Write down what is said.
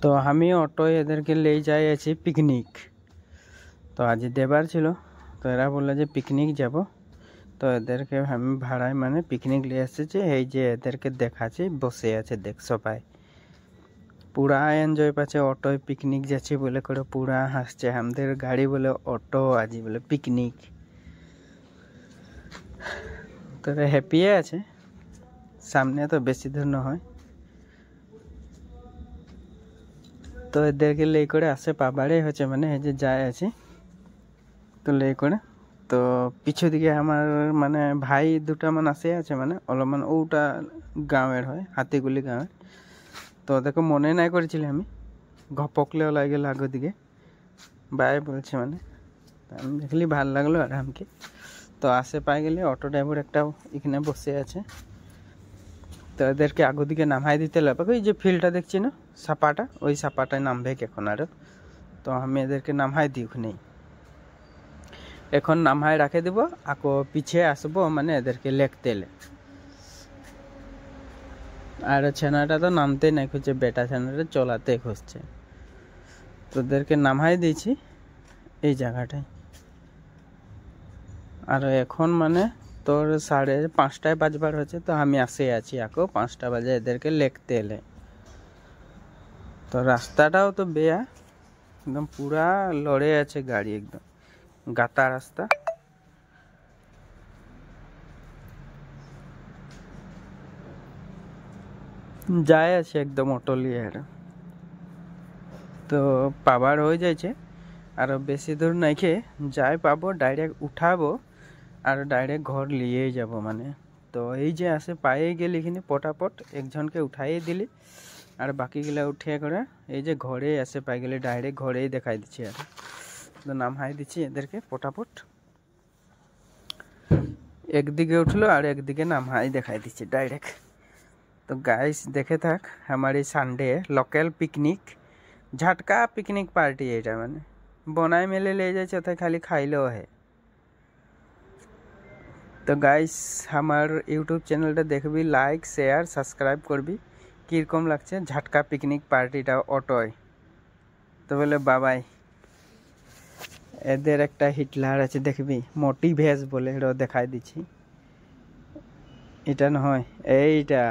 তো আমি অটোয় এদেরকে নিয়ে যাই আছি পিকনিক। তো আজ দেবার ছিল, তো এরা বললো যে পিকনিক যাব। তো এদেরকে আমি ভাড়ায় মানে পিকনিক নিয়ে এসেছি। এই যে এদেরকে দেখাচ্ছি, বসে আছে দেখ সবাই, পুরা এনজয় পাচ্ছে। অটোয় পিকনিক যাচ্ছি বলে করে পুরা হাসছে। আমাদের গাড়ি বলে অটো, আজ বলে পিকনিক। তোরা হ্যাপি আছে, সামনে তো বেশি দূর না হয়। তো এদেরকে লে করে আসে পাবাড়ে হচ্ছে মানে এই যে যায় আছে, তো লে করে তো পিছু দিকে আমার মানে ভাই দুটা মান আসে আছে, মানে অলপমান ওটা গাঁয়ের হয়, হাতিগুলি গাঁয়ের। তো ওদেরকে মনে নাই করেছিলি আমি, ঘপকলেও লাগে আগো দিকে বাই বলছে মানে। আমি দেখলি ভাল লাগলো আর আমাকে। তো আসে পাই গেলে অটো ড্রাইভার একটা এখানে বসে আছে। তো এদেরকে আগো দিকে নামাই দিতে লাগবে। ওই যে ফিল্ডটা দেখছি না, সাপাটা, ওই সাপাটায় নামবে এখন আরো। তো আমি এদেরকে নামাই দিই ওখানে, এখন নামাই রাখে দেবো, আকো পিছিয়ে আসবো মানে এদেরকে লেখতে এলে। আর ছানাটা তো নামতে নাই খুঁজছে, বেটা ছানাটা চলাতে খুঁজছে। তোদেরকে নামাই দিয়েছি এই জায়গাটায়। আর এখন মানে তোর 5:30 বাজবার হচ্ছে। তো আমি আসে আছি আকো 5টা বাজে এদেরকে লেখতে এলে। তো রাস্তাটাও তো বেয়া, একদম পুরা লড়ে আছে গাড়ি, একদম গাতা রাস্তা। যায় আছে একদম অটো লিয়ে। তো পাবার হয়ে যাইছে, আর বেশি দূর নাইকে যাই পাবো, ডাইরেক্ট উঠাবো আর ডাইরেক্ট ঘর লিয়েই যাব মানে। তো এই যে আসে পায়ে গেলি এখানে পটাপট একজনকে উঠাই দিলি, আর বাকিগুলা উঠিয়ে করে এই যে ঘরে আসে পাই গেলে ডাইরেক্ট ঘরেই দেখাই দিচ্ছি। আর তো নামাই দিচ্ছি এদেরকে পটাপট, একদিকে উঠলো আর একদিকে নামাই দেখাই দিচ্ছি ডাইরেক্ট। তো গাইস দেখে থাক আমার এই সানডে লোকাল পিকনিক, ঝাটকা পিকনিক পার্টি। এটা মানে বনায় মেলে লে যাচ্ছে, ওথায় খালি খাইলেও হয়। তো গাইস আমার ইউটিউব চ্যানেলটা দেখবি, লাইক শেয়ার সাবস্ক্রাইব করবি। কীরকম লাগছে ঝাটকা পিকনিক পার্টিটা অটোয়। তো বলে বাবাই, এদের একটা হিটলার আছে দেখবি, মোটিভেস বলে, এটাও দেখাই দিচ্ছি। এটা নহয়, এইটা